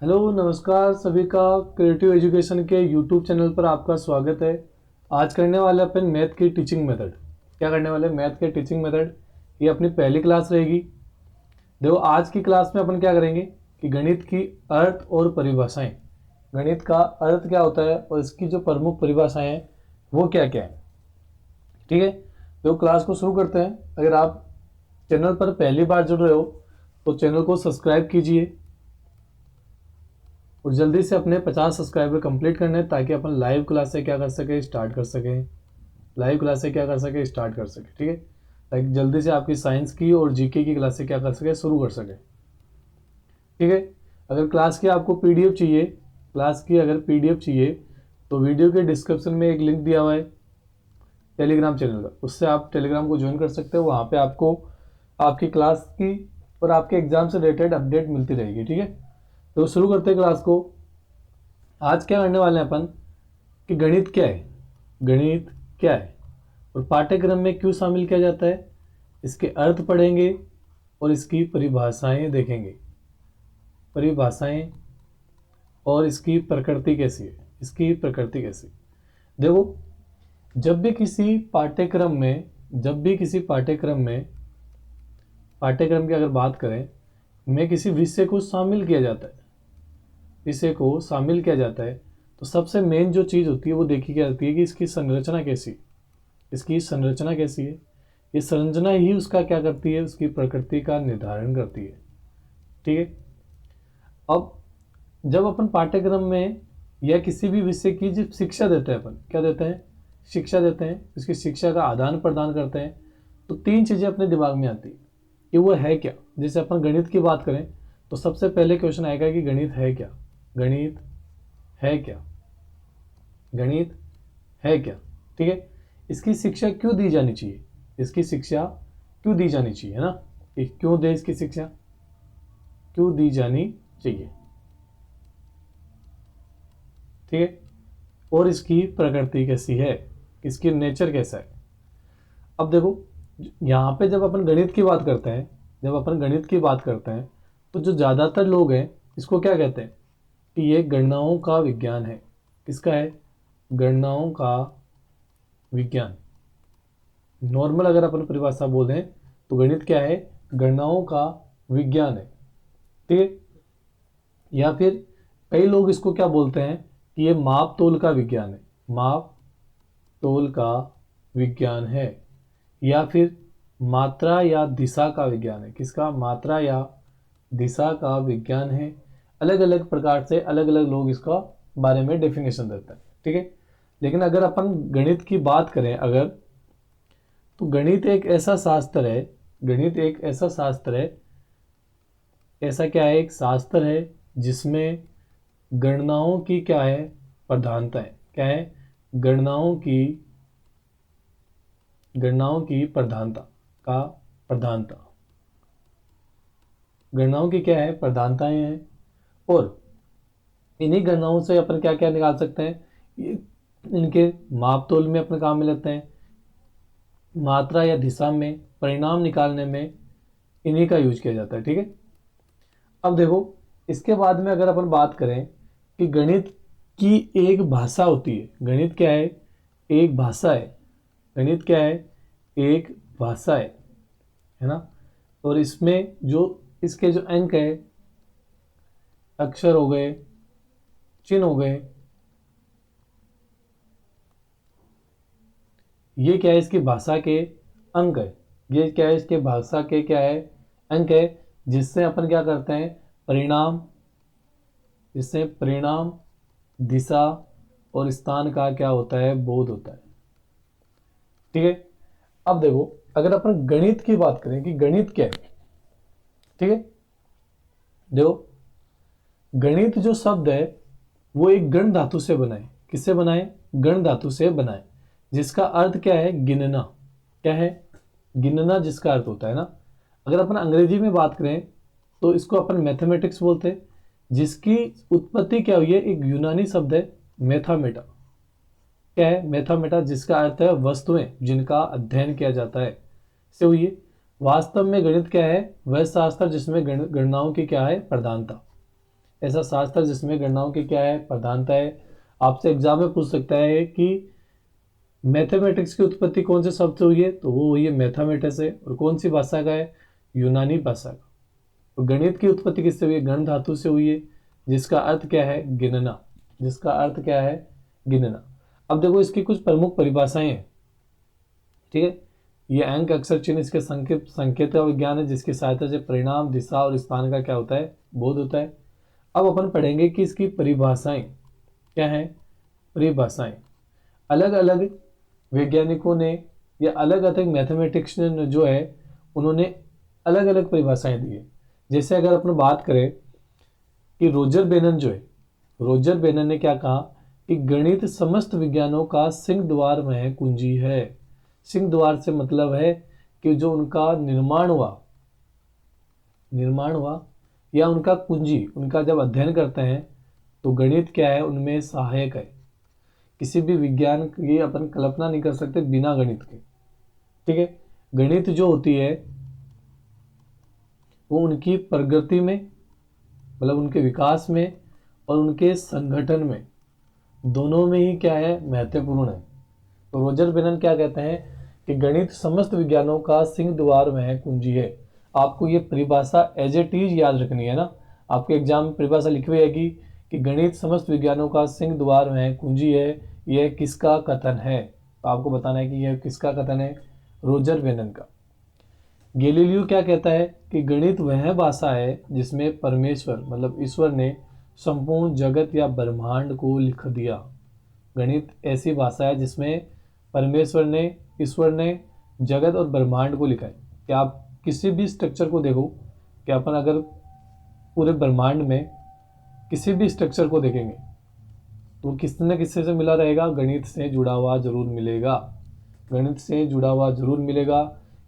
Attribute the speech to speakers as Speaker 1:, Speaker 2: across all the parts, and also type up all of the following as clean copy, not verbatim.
Speaker 1: Hello नमस्कार सभी का। क्रिएटिव एजुकेशन के यूट्यूब चैनल पर आपका स्वागत है। आज करने वाले अपन मैथ की टीचिंग मेथड। क्या करने वाले? मैथ के टीचिंग मेथड। ये अपनी पहली क्लास रहेगी। देखो आज की क्लास में अपन क्या करेंगे कि गणित की अर्थ और परिभाषाएं, गणित का अर्थ क्या होता है और इसकी जो प्रमुख परिभाषाएं हैं वो क्या क्या है। ठीक है, तो क्लास को शुरू करते हैं। अगर आप चैनल पर पहली बार जुड़ रहे हो तो चैनल को सब्सक्राइब कीजिए और जल्दी से अपने 50 सब्सक्राइबर कंप्लीट करने हैं ताकि अपन लाइव क्लास से क्या कर सके, स्टार्ट कर सकें। लाइव क्लास से क्या कर सके, स्टार्ट कर सके। ठीक है, ताकि जल्दी से आपकी साइंस की और जीके की क्लास से क्या कर सके, शुरू कर सके। ठीक है, अगर क्लास की आपको पीडीएफ चाहिए, क्लास की अगर पीडीएफ चाहिए तो वीडियो के डिस्क्रिप्शन में एक लिंक दिया हुआ है टेलीग्राम चैनल का, उससे आप टेलीग्राम को ज्वाइन कर सकते हो। वहाँ पे आपको आपकी क्लास की और आपके एग्जाम से रिलेटेड अपडेट मिलती रहेगी। ठीक है, तो शुरू करते हैं क्लास को। आज क्या करने वाले हैं अपन कि गणित क्या है, गणित क्या है और पाठ्यक्रम में क्यों शामिल किया जाता है, इसके अर्थ पढ़ेंगे और इसकी परिभाषाएं देखेंगे। परिभाषाएं और इसकी प्रकृति कैसी है, इसकी प्रकृति कैसी। देखो, जब भी किसी पाठ्यक्रम में, पाठ्यक्रम की अगर बात करें में किसी विषय को शामिल किया जाता है, विषय को शामिल किया जाता है तो सबसे मेन जो चीज़ होती है वो देखी क्या जाती है कि इसकी संरचना कैसी, इसकी संरचना कैसी है। ये संरचना ही उसका क्या करती है, उसकी प्रकृति का निर्धारण करती है। ठीक है, अब जब अपन पाठ्यक्रम में या किसी भी विषय की जब शिक्षा देते हैं, अपन क्या देते हैं, शिक्षा देते हैं, इसकी शिक्षा का आदान प्रदान करते हैं, तो तीन चीज़ें अपने दिमाग में आती है कि वो है क्या। जैसे अपन गणित की बात करें तो सबसे पहले क्वेश्चन आएगा कि गणित है क्या, गणित है क्या, गणित है क्या। ठीक है, इसकी शिक्षा क्यों दी जानी चाहिए, इसकी शिक्षा क्यों दी जानी चाहिए, है ना। क्यों दे, इसकी शिक्षा क्यों दी जानी चाहिए। ठीक है, और इसकी प्रकृति कैसी है, इसकी नेचर कैसा है। अब देखो, यहाँ पे जब अपन गणित की बात करते हैं, जब अपन गणित की बात करते हैं तो जो ज़्यादातर लोग हैं इसको क्या कहते हैं कि ये गणनाओं का विज्ञान है। किसका है? गणनाओं का विज्ञान। नॉर्मल अगर अपन परिभाषा बोल दें तो गणित क्या है, गणनाओं का विज्ञान है। ठीक है, या फिर कई लोग इसको क्या बोलते हैं कि ये माप तोल का विज्ञान है, माप तोल का विज्ञान है, या फिर मात्रा या दिशा का विज्ञान है। किसका? मात्रा या दिशा का विज्ञान है। अलग अलग प्रकार से अलग अलग लोग इसका बारे में डेफिनेशन देते हैं। ठीक है, लेकिन अगर अपन गणित की बात करें अगर, तो गणित एक ऐसा शास्त्र है, गणित एक ऐसा शास्त्र है, ऐसा क्या है, एक शास्त्र है जिसमें गणनाओं की क्या है, प्रधानता है। क्या है? गणनाओं की प्रधानता का, प्रधानता, गणनाओं की क्या है, प्रधानताएं हैं। और इन्हीं गणनाओं से अपन क्या क्या निकाल सकते हैं, इनके माप तोल में अपने काम में लेते हैं, मात्रा या दिशा में परिणाम निकालने में इन्हीं का यूज किया जाता है। ठीक है, अब देखो इसके बाद में अगर अपन बात करें कि गणित की एक भाषा होती है। गणित क्या है? एक भाषा है। गणित क्या है? एक भाषा है ना। और इसमें जो इसके जो अंक है, अक्षर हो गए, चिन्ह हो गए, ये क्या है, इसकी भाषा के अंक है। ये क्या है, इसके भाषा के क्या है, अंक है, जिससे अपन क्या करते हैं, परिणाम, जिससे परिणाम, दिशा और स्थान का क्या होता है, बोध होता है। ठीक है, अब देखो अगर अपन गणित की बात करें कि गणित क्या है। ठीक है, देखो गणित जो शब्द है वो एक गण धातु से बना है। किससे बना है? गण धातु से बना है, जिसका अर्थ क्या है, गिनना। क्या है? गिनना, जिसका अर्थ होता है ना। अगर अपन अंग्रेजी में बात करें तो इसको अपन मैथमेटिक्स बोलते हैं, जिसकी उत्पत्ति क्या हुई है, एक यूनानी शब्द है मैथामेटा। क्या है? मैथामेटा, जिसका अर्थ है वस्तुएं जिनका अध्ययन किया जाता है, से हुई है। वास्तव में गणित क्या है? वह शास्त्र जिसमें गणनाओं की क्या है, प्रधानता। ऐसा शास्त्र जिसमें गणनाओं की क्या है, प्रधानता है। आपसे एग्जाम में पूछ सकता है कि मैथमेटिक्स की उत्पत्ति कौन से शब्द से हुई है, तो वो हुई है मैथमेटिक्स है। और कौन सी भाषा का है, यूनानी भाषा का। और गणित की उत्पत्ति किससे हुई है, गण धातु से हुई है, जिसका अर्थ क्या है, गिनना। जिसका अर्थ क्या है, गिनना। अब देखो इसकी कुछ प्रमुख परिभाषाएं हैं, ठीक है। ये अंक अक्षर चिन्ह इसके संकेत का विज्ञान है, जिसकी सहायता से परिणाम, दिशा और स्थान का क्या होता है, बोध होता है। अब अपन पढ़ेंगे कि इसकी परिभाषाएं क्या है। परिभाषाएं अलग अलग वैज्ञानिकों ने या अलग अलग मैथमेटिशियन जो है उन्होंने अलग अलग परिभाषाएं दी है। जैसे अगर अपन बात करें कि रोजर बेनन जो है, रोजर बेनन ने क्या कहा कि गणित समस्त विज्ञानों का सिंह द्वार में कुंजी है। सिंह द्वार से मतलब है कि जो उनका निर्माण हुआ या उनका कुंजी, उनका जब अध्ययन करते हैं तो गणित क्या है, उनमें सहायक है। किसी भी विज्ञान की अपन कल्पना नहीं कर सकते बिना गणित के, ठीक है। गणित जो होती है वो उनकी प्रगति में, मतलब उनके विकास में और उनके संगठन में, दोनों में ही क्या है, महत्वपूर्ण है। तो रोजर बेनन क्या कहते हैं कि गणित समस्त विज्ञानों का सिंह द्वार में कुंजी है। आपको ये परिभाषा एज इट इज याद रखनी है ना। आपके एग्जाम में परिभाषा लिखी हुई है कि गणित समस्त विज्ञानों का सिंह द्वार में कुंजी है, यह किसका कथन है। तो आपको बताना है कि यह किसका कथन है, रोजर बेनन का। गैलीलियो क्या कहता है कि गणित वह भाषा है जिसमें परमेश्वर मतलब ईश्वर ने संपूर्ण जगत या ब्रह्मांड को लिख दिया। गणित ऐसी भाषा है जिसमें परमेश्वर ने, ईश्वर ने जगत और ब्रह्मांड को लिखा है। कि आप किसी भी स्ट्रक्चर को देखो, कि अपन अगर पूरे ब्रह्मांड में किसी भी स्ट्रक्चर को देखेंगे तो किसी न किसी से मिला रहेगा, गणित से जुड़ा हुआ जरूर मिलेगा। गणित से जुड़ा हुआ जरूर मिलेगा।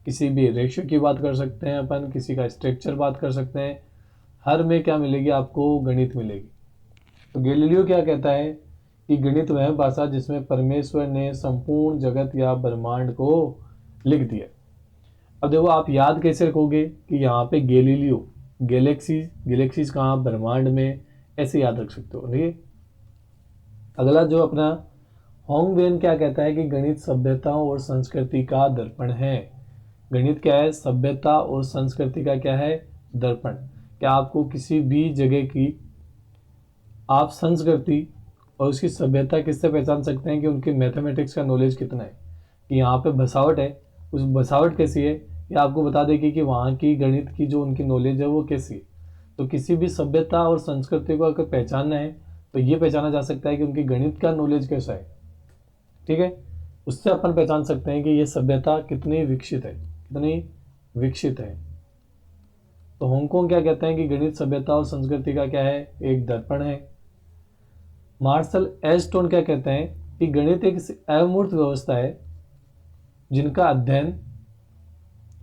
Speaker 1: किसी भी रेशियो की बात कर सकते हैं अपन, किसी का स्ट्रक्चर बात कर सकते हैं, हर में क्या मिलेगी, आपको गणित मिलेगी। तो गैलीलियो क्या कहता है कि गणित वह भाषा जिसमें परमेश्वर ने संपूर्ण जगत या ब्रह्मांड को लिख दिया। अब देखो आप याद कैसे रखोगे कि यहाँ पे गैलीलियो, गैलेक्सीज कहाँ, ब्रह्मांड में, ऐसे याद रख सकते हो, ठीक है। अगला जो अपना होंगवेन क्या कहता है कि गणित सभ्यताओं और संस्कृति का दर्पण है। गणित क्या है, सभ्यता और संस्कृति का क्या है, दर्पण। क्या आपको किसी भी जगह की आप संस्कृति और उसकी सभ्यता किससे पहचान सकते हैं कि उनकी मैथमेटिक्स का नॉलेज कितना है। कि यहाँ पे बसावट है, उस बसावट कैसी है, या आपको बता देगी कि वहाँ की गणित की जो उनकी नॉलेज है वो कैसी है। तो किसी भी सभ्यता और संस्कृति को अगर पहचानना है तो ये पहचाना जा सकता है कि उनकी गणित का नॉलेज कैसा है, ठीक है। उससे अपन पहचान सकते हैं कि ये सभ्यता कितनी विकसित है, कितनी विकसित है। तो हांगकांग क्या कहते हैं कि गणित सभ्यता और संस्कृति का क्या है, एक दर्पण है। मार्शल एस्टोन क्या कहते हैं कि गणित एक अमूर्त व्यवस्था है जिनका अध्ययन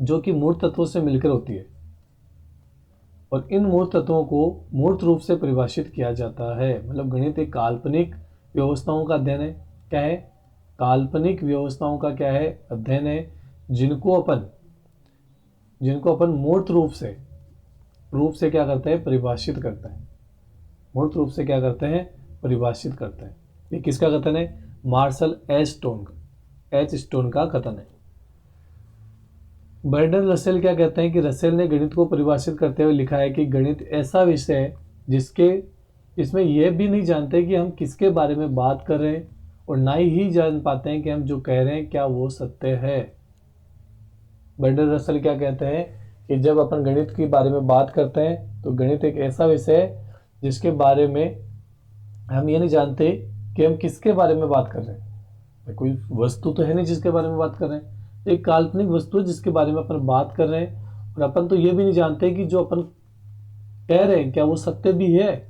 Speaker 1: जो कि मूर्त तत्वों से मिलकर होती है, और इन मूर्त तत्वों को मूर्त रूप से परिभाषित किया जाता है। मतलब गणित एक काल्पनिक व्यवस्थाओं का अध्ययन है। क्या है, काल्पनिक व्यवस्थाओं का क्या है, अध्ययन है, जिनको अपन मूर्त रूप से क्या करते हैं, परिभाषित करते हैं। मूर्त रूप से क्या करते हैं, परिभाषित करते हैं। ये किसका कथन है, मार्शल एच स्टोन का कथन है। बर्टन रसेल क्या कहते हैं कि रसेल ने गणित को परिभाषित करते हुए लिखा है कि गणित ऐसा विषय है जिसके इसमें यह भी नहीं जानते कि हम किसके बारे में बात कर रहे हैं, और ना ही जान पाते हैं कि हम जो कह रहे हैं क्या वो सत्य है। बर्टन रसेल क्या कहते हैं कि जब अपन गणित के बारे में बात करते हैं तो गणित एक ऐसा विषय है जिसके बारे में हम ये नहीं जानते कि हम किसके बारे में बात कर रहे हैं। कोई वस्तु तो है नहीं जिसके बारे में बात कर रहे हैं, एक काल्पनिक वस्तु है जिसके बारे में अपन बात कर रहे हैं, और अपन तो ये भी नहीं जानते कि जो अपन कह रहे हैं क्या वो सत्य भी है,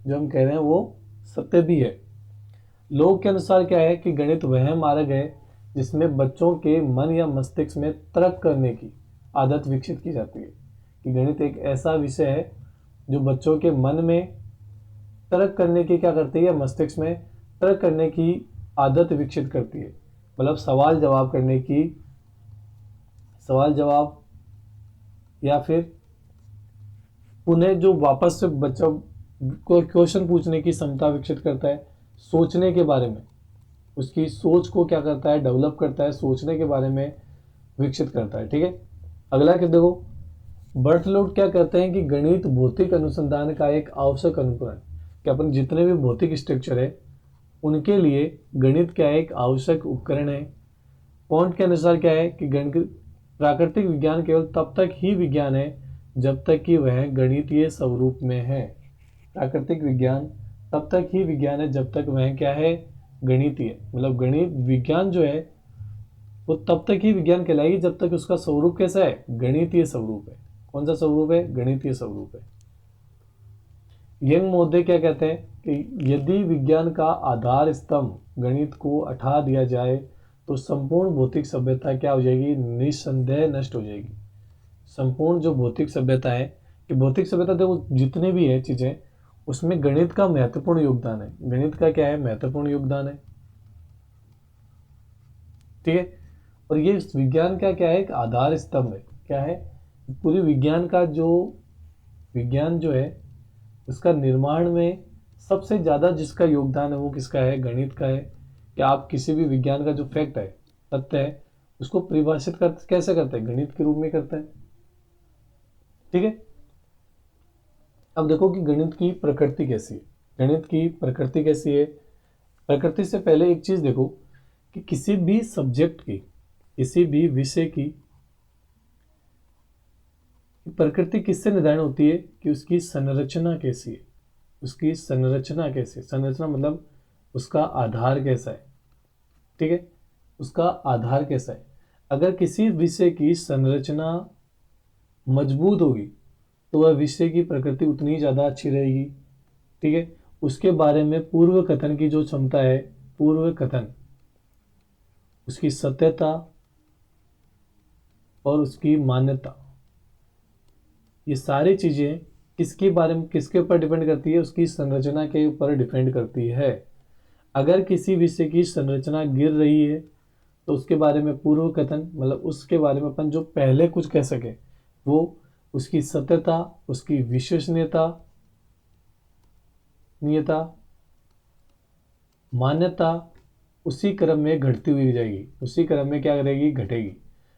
Speaker 1: जो हम कह रहे हैं वो सत्य भी है। लोग के अनुसार क्या है कि गणित वह मार्ग है जिसमें बच्चों के मन या मस्तिष्क में तर्क करने की आदत विकसित की जाती है। कि गणित एक ऐसा विषय है जो बच्चों के मन में तर्क करने की क्या करती है, मस्तिष्क में तर्क करने की आदत विकसित करती है। मतलब सवाल जवाब या फिर उन्हें जो वापस से बच्चा कोई क्वेश्चन पूछने की क्षमता विकसित करता है, सोचने के बारे में, उसकी सोच को क्या करता है, डेवलप करता है, सोचने के बारे में विकसित करता है। ठीक है, अगला क्या देखो, बर्टलोट क्या कहते हैं कि गणित भौतिक अनुसंधान का एक आवश्यक अनुकरण, कि अपन जितने भी भौतिक स्ट्रक्चर है उनके लिए गणित क्या है, एक आवश्यक उपकरण है। पॉइंट के अनुसार क्या है कि गणित प्राकृतिक विज्ञान केवल तब तक ही विज्ञान है जब तक कि वह गणितीय स्वरूप में है। प्राकृतिक विज्ञान तब तक ही विज्ञान है जब तक वह क्या है, गणितीय, मतलब गणित विज्ञान जो है वो तब तक ही विज्ञान कहलाएगी जब तक उसका स्वरूप कैसा है, गणितीय स्वरूप है। कौन सा स्वरूप है, गणितीय स्वरूप है। यंग महोदय क्या कहते हैं कि यदि विज्ञान का आधार स्तंभ गणित को हटा दिया जाए तो संपूर्ण भौतिक सभ्यता क्या हो जाएगी, निस्संदेह नष्ट हो जाएगी। संपूर्ण जो भौतिक सभ्यता है, कि भौतिक सभ्यता देखो जितने भी है चीजें, उसमें गणित का महत्वपूर्ण योगदान है। गणित का क्या है, महत्वपूर्ण योगदान है। ठीक है, और ये विज्ञान का क्या है, एक आधार स्तंभ है। क्या है, पूरी विज्ञान जो है उसका निर्माण में सबसे ज्यादा जिसका योगदान है वो किसका है, गणित का है। कि आप किसी भी विज्ञान का जो फैक्ट है, तथ्य है, उसको परिभाषित कैसे करते हैं, गणित के रूप में करते हैं। ठीक है, अब देखो कि गणित की प्रकृति कैसी है। गणित की प्रकृति कैसी है, प्रकृति से पहले एक चीज देखो कि किसी भी सब्जेक्ट की, किसी भी विषय की प्रकृति किससे निर्धारण होती है, कि उसकी संरचना कैसी है। उसकी संरचना कैसी है, संरचना मतलब उसका आधार कैसा है। ठीक है, उसका आधार कैसा है। अगर किसी विषय की संरचना मजबूत होगी तो वह विषय की प्रकृति उतनी ज़्यादा अच्छी रहेगी। ठीक है, उसके बारे में पूर्व कथन की जो क्षमता है, पूर्व कथन, उसकी सत्यता और उसकी मान्यता, ये सारी चीज़ें किसके बारे में, किसके ऊपर डिपेंड करती है, उसकी संरचना के ऊपर डिपेंड करती है। अगर किसी विषय की संरचना गिर रही है तो उसके बारे में पूर्व कथन, मतलब उसके बारे में अपन जो पहले कुछ कह सके, वो उसकी सत्यता, उसकी विश्वसनीयता, मान्यता उसी क्रम में घटती हुई जाएगी। उसी क्रम में क्या करेगी, घटेगी।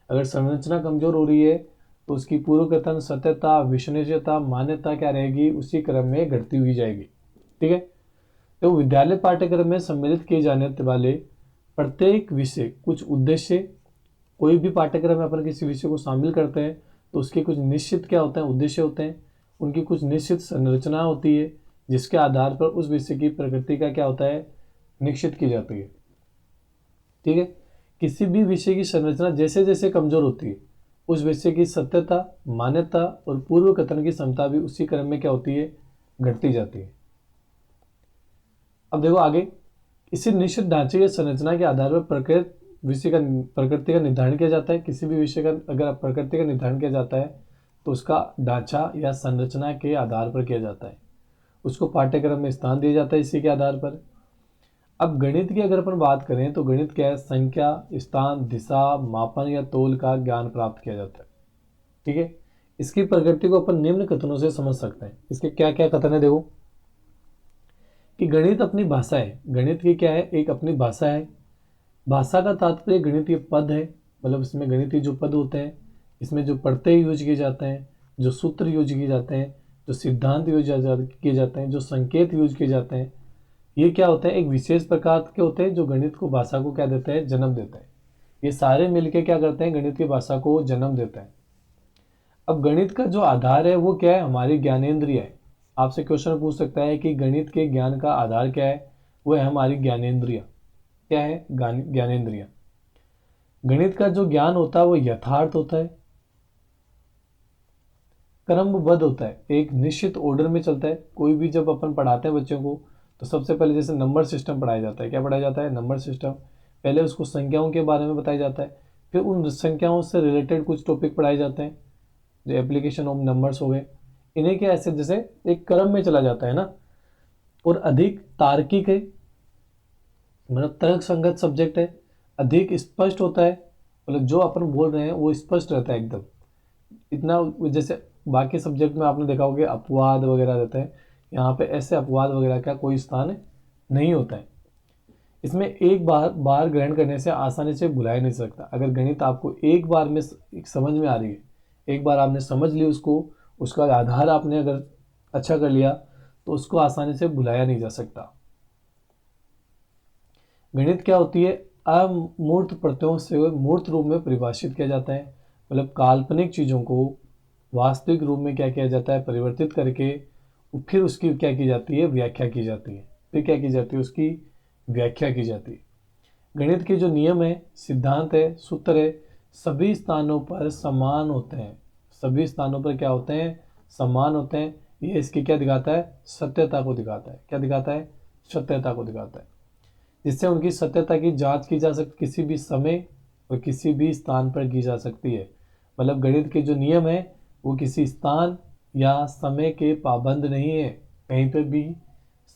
Speaker 1: अगर संरचना कमजोर हो रही है तो उसकी पूर्व कथन, सत्यता, विश्वसनीयता, मान्यता क्या रहेगी, उसी क्रम में घटती हुई जाएगी। ठीक है, तो विद्यालय पाठ्यक्रम में सम्मिलित किए जाने वाले प्रत्येक विषय कुछ उद्देश्य, कोई भी पाठ्यक्रम में अपन किसी विषय को शामिल करते हैं तो उसके कुछ निश्चित क्या होते हैं, उद्देश्य होते हैं। उनकी कुछ निश्चित संरचना होती है जिसके आधार पर उस विषय की प्रकृति का क्या होता है, निश्चित की जाती है। ठीक है, किसी भी विषय की संरचना जैसे जैसे कमजोर होती है, उस विषय की सत्यता, मान्यता और पूर्व कथन की क्षमता भी उसी क्रम में क्या होती है, घटती जाती है। अब देखो आगे, इसी निश्चित ढांचे या संरचना के आधार पर प्रकृति का निर्धारण किया जाता है। किसी भी विषय का अगर प्रकृति का निर्धारण किया जाता है तो उसका ढांचा या संरचना के आधार पर किया जाता है। उसको पाठ्यक्रम में स्थान दिया जाता है इसी के आधार पर। अब गणित की अगर अपन बात करें तो गणित क्या है, संख्या, स्थान, दिशा, मापन या तोल का ज्ञान प्राप्त किया जाता है। ठीक है, इसकी प्रकृति को अपन निम्न कथनों से समझ सकते हैं। इसके क्या क्या कथन है देखो, कि गणित अपनी भाषा है। गणित की क्या है, एक अपनी भाषा है। भाषा का तात्पर्य गणितीय पद है, मतलब इसमें गणितीय जो पद होते हैं, इसमें जो प्रत्यय यूज किए जाते हैं, जो सूत्र यूज किए जाते हैं, जो सिद्धांत यूज किए जाते हैं, जो संकेत यूज किए जाते हैं, ये क्या होता है, एक विशेष प्रकार के होते हैं जो गणित को, भाषा को क्या देते हैं, जन्म देते हैं। ये सारे मिलके क्या करते हैं, गणित की भाषा को जन्म देते हैं। अब गणित का जो आधार है वो क्या है, हमारी ज्ञानेंद्रिय है। आपसे क्वेश्चन पूछ सकता है कि गणित के ज्ञान का आधार क्या है, वो है हमारी ज्ञानेंद्रिय। क्या है, ज्ञानेंद्रिय। गणित का जो ज्ञान होता है वो यथार्थ होता है, क्रमबद्ध होता है, एक निश्चित ऑर्डर में चलता है। कोई भी जब अपन पढ़ाते हैं बच्चों को तो सबसे पहले जैसे नंबर सिस्टम पढ़ाया जाता है। क्या पढ़ाया जाता है, नंबर सिस्टम। पहले उसको संख्याओं के बारे में बताया जाता है, फिर उन संख्याओं से रिलेटेड कुछ टॉपिक पढ़ाए जाते हैं जो एप्लीकेशन ऑफ नंबर्स हो गए। इन्हें क्या ऐसे जैसे एक क्रम में चला जाता है ना, और अधिक तार्किक है, मतलब तर्क संगत सब्जेक्ट है, अधिक स्पष्ट होता है, मतलब जो अपन बोल रहे हैं वो स्पष्ट रहता है एकदम। इतना जैसे बाकी सब्जेक्ट में आपने देखा होगा अपवाद वगैरह रहता है, यहाँ पे ऐसे अपवाद वगैरह का कोई स्थान नहीं होता है। इसमें एक बार ग्रहण करने से आसानी से भुलाया नहीं सकता। अगर गणित आपको एक बार में समझ में आ रही है, एक बार आपने समझ ली उसको, उसका आधार आपने अगर अच्छा कर लिया, तो उसको आसानी से भुलाया नहीं जा सकता। गणित क्या होती है? अमूर्त प्रत्ययों से मूर्त रूप में परिभाषित किया जाता है। मतलब काल्पनिक चीज़ों को वास्तविक रूप में क्या किया जाता है? परिवर्तित करके फिर उसकी क्या की जाती है? व्याख्या की जाती है। फिर क्या की जाती है? उसकी व्याख्या की जाती है। गणित के जो नियम है, सिद्धांत है, सूत्र है, सभी स्थानों पर समान होते हैं। सभी स्थानों पर क्या होते हैं? समान होते हैं। ये इसकी क्या दिखाता है? सत्यता को दिखाता है। क्या दिखाता है? सत्यता को दिखाता है, जिससे उनकी सत्यता की जांच की जा सकती, किसी भी समय और किसी भी स्थान पर की जा सकती है। मतलब गणित के जो नियम है वो किसी स्थान या समय के पाबंद नहीं है, कहीं पर भी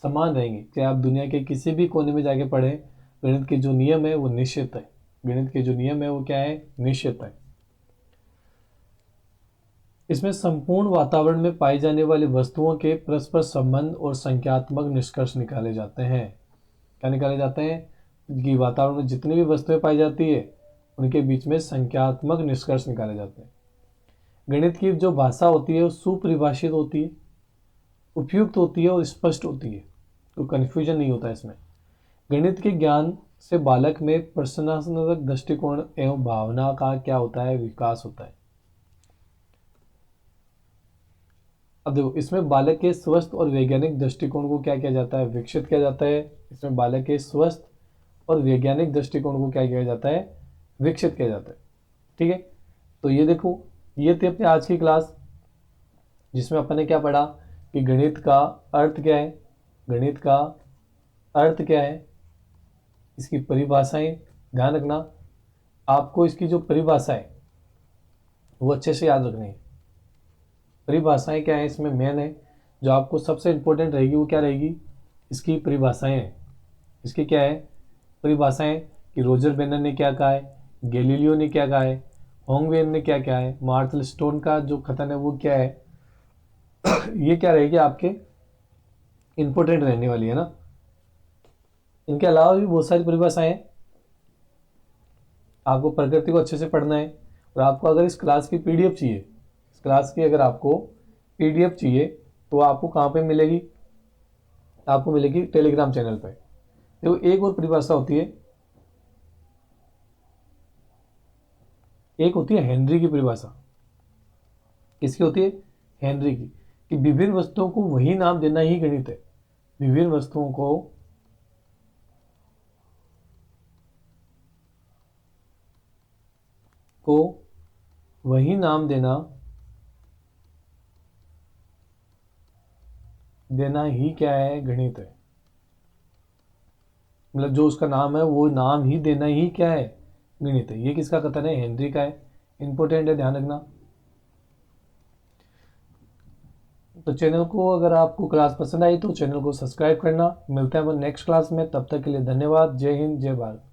Speaker 1: समान रहेंगे। चाहे आप दुनिया के किसी भी कोने में जाके पढ़ें, गणित के जो नियम है वो निश्चित है। गणित के जो नियम है वो क्या है? निश्चित है। इसमें संपूर्ण वातावरण में पाई जाने वाली वस्तुओं के परस्पर संबंध और संख्यात्मक निष्कर्ष निकाले जाते हैं। क्या निकाले जाते हैं? कि वातावरण में जितनी भी वस्तुएं पाई जाती है उनके बीच में संख्यात्मक निष्कर्ष निकाले जाते हैं। गणित की जो भाषा होती है वो सुपरिभाषित होती है, उपयुक्त होती है और स्पष्ट होती है, तो कन्फ्यूजन नहीं होता इसमें। गणित के ज्ञान से बालक में प्रश्नात्मक दृष्टिकोण एवं भावना का क्या होता है? विकास होता है। अब देखो, इसमें बालक के स्वस्थ और वैज्ञानिक दृष्टिकोण को क्या किया जाता है? विकसित किया जाता है। इसमें बालक के स्वस्थ और वैज्ञानिक दृष्टिकोण को क्या किया जाता है? विकसित किया जाता है। ठीक है, तो ये देखो, ये थी अपनी आज की क्लास, जिसमें अपन ने क्या पढ़ा कि गणित का अर्थ क्या है, गणित का अर्थ क्या है, इसकी परिभाषाएं। ध्यान रखना, आपको इसकी जो परिभाषा है वो अच्छे से याद रखनी है। परिभाषाएं क्या है इसमें मेन है, जो आपको सबसे इंपॉर्टेंट रहेगी वो क्या रहेगी? इसकी परिभाषाएं हैं। इसकी क्या है? परिभाषाएं, कि रोजर बेनर ने क्या कहा है, गैलीलियो ने क्या कहा है, होंगवेन ने क्या कहा है, मार्शल स्टोन का जो कथन है वो क्या है। ये क्या रहेगी? आपके इंपॉर्टेंट रहने वाली है ना। इनके अलावा भी बहुत सारी परिभाषाएं हैं। आपको प्रकृति को अच्छे से पढ़ना है। और आपको अगर इस क्लास की पीडीएफ चाहिए, इस क्लास की अगर आपको पीडीएफ चाहिए, तो आपको कहाँ पे मिलेगी? आपको मिलेगी टेलीग्राम चैनल पे। देखो, एक और परिभाषा होती है, एक होती है हेनरी की परिभाषा। किसकी होती है? हेनरी की, कि विभिन्न वस्तुओं को वही नाम देना ही गणित है। विभिन्न वस्तुओं को वही नाम देना ही क्या है? गणित है। मतलब जो उसका नाम है वो नाम ही देना ही क्या है? गणित है। ये किसका कथन है? हेनरी का है। इंपॉर्टेंट है, ध्यान रखना। तो चैनल को, अगर आपको क्लास पसंद आई तो चैनल को सब्सक्राइब करना। मिलते हैं अपन नेक्स्ट क्लास में, तब तक के लिए धन्यवाद। जय हिंद, जय भारत।